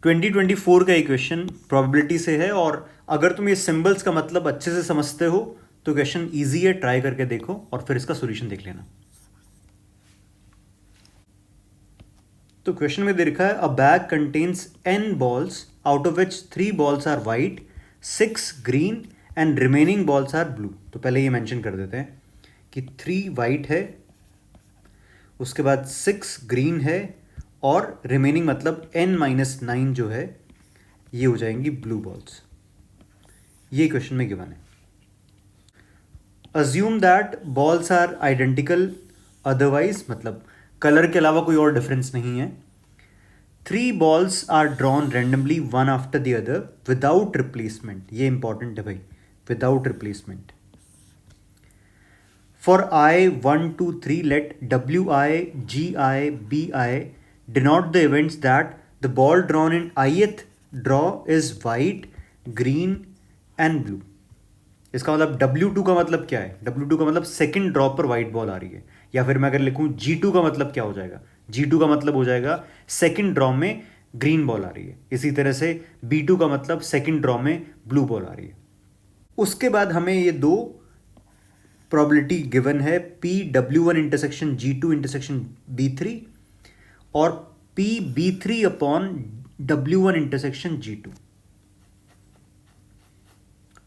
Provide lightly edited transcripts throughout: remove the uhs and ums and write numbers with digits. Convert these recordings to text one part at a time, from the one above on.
2024 का equation probability से है, और अगर तुम ये सिंबल्स का मतलब अच्छे से समझते हो तो क्वेश्चन इजी है, ट्राई करके देखो और फिर इसका सॉल्यूशन देख लेना। तो क्वेश्चन में दे रखा है, a bag contains n balls out of which 3 balls are white, 6 green and remaining balls are blue. तो पहले ये मेंशन कर देते हैं कि 3 वाइट है, उसके बाद 6 ग्रीन है, और रिमेनिंग मतलब n-9 जो है ये हो जाएंगी ब्लू बॉल्स। ये क्वेश्चन में गिवन है। Assume that balls are identical, otherwise मतलब कलर के अलावा कोई और डिफरेंस नहीं है। 3 balls are drawn randomly one after the other without replacement. ये इंपॉर्टेंट है भाई, without replacement. For I 1 2 3 let WI GI BI denote the events that the ball drawn in ith draw is white, green and blue. इसका मतलब W2 का मतलब क्या है? W2 का मतलब सेकंड ड्रॉ पर व्हाइट बॉल आ रही है, या फिर मैं अगर लिखूं G2 का मतलब क्या हो जाएगा? G2 का मतलब हो जाएगा सेकंड ड्रॉ में ग्रीन बॉल आ रही है। इसी तरह से B2 का मतलब सेकंड ड्रॉ में ब्लू बॉल आ रही है। उसके बाद हमें ये दो प्रोबेबिलिटी गिवन है, PW1 intersection G2 intersection B3 और PB3 upon W1 intersection G2।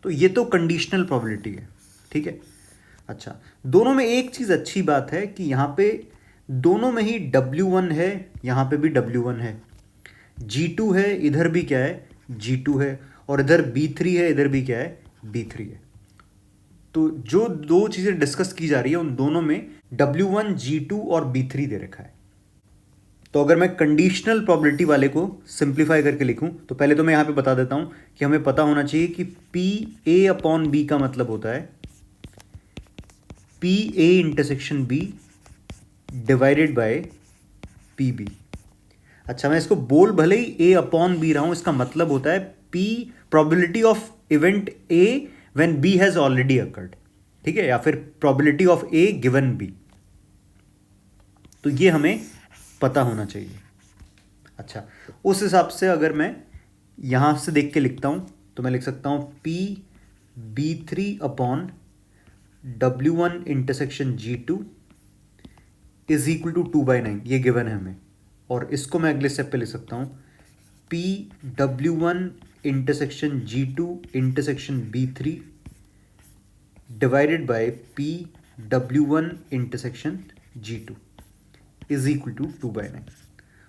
तो ये तो कंडीशनल प्रोबेबिलिटी है, ठीक है। अच्छा, दोनों में एक चीज अच्छी बात है कि यहां पे दोनों में ही W1 है, यहां पे भी W1 है, G2 है, इधर भी क्या है? G2 है, और इधर B3 है, इधर भी क्या है? B3 है। तो जो दो चीजें डिस्कस की जा रही है उन दोनों में W1, G2 और B3 दे रखा है। तो अगर मैं कंडीशनल प्रोबेबिलिटी वाले को सिंप्लीफाई करके लिखूं तो पहले तो मैं यहां पे बता देता हूं कि हमें पता होना चाहिए कि पी ए अपॉन बी का मतलब होता है P A intersection B divided by P B. अच्छा, मैं इसको बोल भले ही ए अपॉन बी रहा हूं, इसका मतलब होता है P probability of event A when B has already occurred, ठीक है, या फिर probability of A given B. तो ये हमें पता होना चाहिए। अच्छा, उस हिसाब से अगर मैं यहां से देख के लिखता हूं तो मैं लिख सकता हूं PB3 upon W1 intersection G2 is equal to 2/9, ये गिवन है हमें। और इसको मैं अगले स्टेप पे लिख सकता हूं PW1 intersection G2 intersection B3 divided by PW1 intersection G2 is equal to 2/9।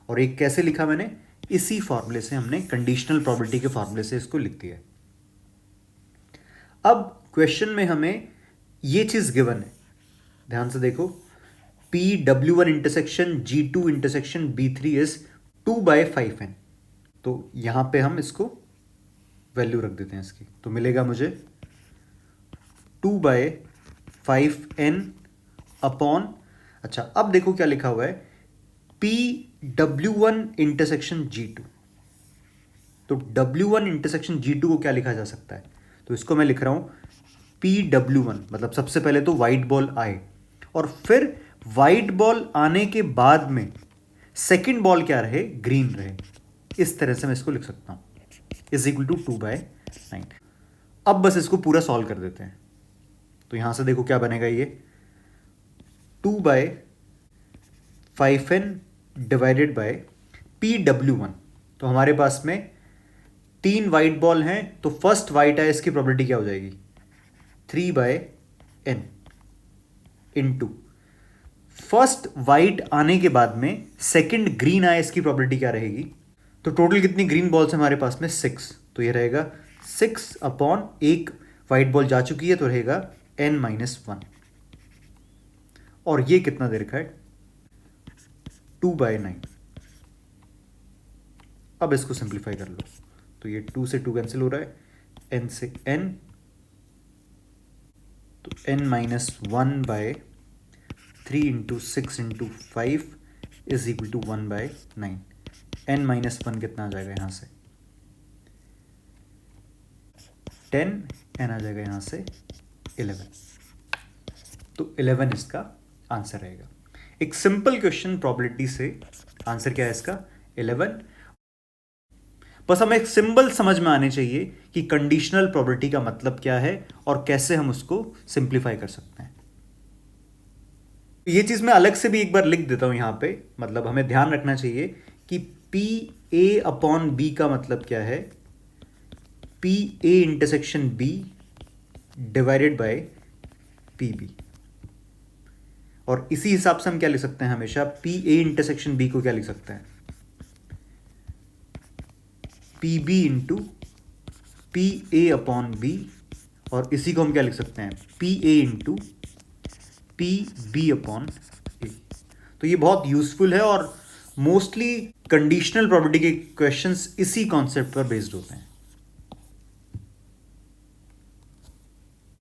और एक कैसे लिखा मैंने? इसी फॉर्मूले से, हमने कंडीशनल प्रोबेबिलिटी के फॉर्मूले से इसको लिख दिया है। अब क्वेश्चन में हमें ये चीज गिवन है, ध्यान से देखो, PW1 intersection G2 intersection B3 is 2/5n। तो यहां पे हम इसको वैल्यू रख देते हैं इसकी, तो मिलेगा मुझे 2/5n अपॉन, अच्छा अब देखो क्या लिखा हुआ है, PW1 इंटरसेक्शन G2। तो W1 इंटरसेक्शन G2 को क्या लिखा जा सकता है? तो इसको मैं लिख रहा हूं PW1 मतलब सबसे पहले तो व्हाइट बॉल आए, और फिर व्हाइट बॉल आने के बाद में सेकंड बॉल क्या रहे? ग्रीन रहे। इस तरह से मैं इसको लिख सकता हूं इज इक्वल टू 2/9। अब बस इसको पूरा सॉल्व कर देते हैं। तो यहां से देखो क्या बनेगा, ये 2/5n डिवाइडेड बाय PW1। तो हमारे पास में 3 वाइट बॉल हैं, तो फर्स्ट वाइट है, इसकी प्रोबेबिलिटी क्या हो जाएगी? 3/n इनटू फर्स्ट वाइट आने के बाद में सेकंड ग्रीन आए, इसकी प्रोबेबिलिटी क्या रहेगी? तो टोटल कितनी ग्रीन बॉल्स है हमारे पास में? 6। तो ये रहेगा 6 अपॉन एक वाइट बॉल जा चुकी है, तो रहेगा n-1। और ये कितना दे रखा है? 2/9। अब इसको सिंप्लीफाई कर लो, तो ये 2 से 2 कैंसिल हो रहा है, n से n, तो n-1/3 into 6 into 5 is equal to 1/9। n-1 कितना आ जाएगा यहां से? 10, n आ जाएगा यहां से 11। तो 11 इसका आंसर रहेगा। एक सिंपल क्वेश्चन प्रोबेबिलिटी से आंसर क्या है इसका? 11। बस हमें एक सिंबल समझ में आने चाहिए कि कंडीशनल प्रोबेबिलिटी का मतलब क्या है और कैसे हम उसको सिंप्लीफाई कर सकते हैं। ये चीज मैं अलग से भी एक बार लिख देता हूं यहां पे, मतलब हमें ध्यान रखना चाहिए कि पी ए अपॉन बी का मतलब क्या है, P A intersection B divided by P B. और इसी हिसाब से हम क्या लिख सकते हैं, हमेशा पी ए इंटरसेक्शन बी को क्या लिख सकते हैं, P B into P A upon B, और इसी को हम क्या लिख सकते हैं, P A into P B upon A. तो ये बहुत यूजफुल है और मोस्टली कंडीशनल प्रोबेबिलिटी के क्वेश्चंस इसी कॉन्सेप्ट पर बेस्ड होते हैं।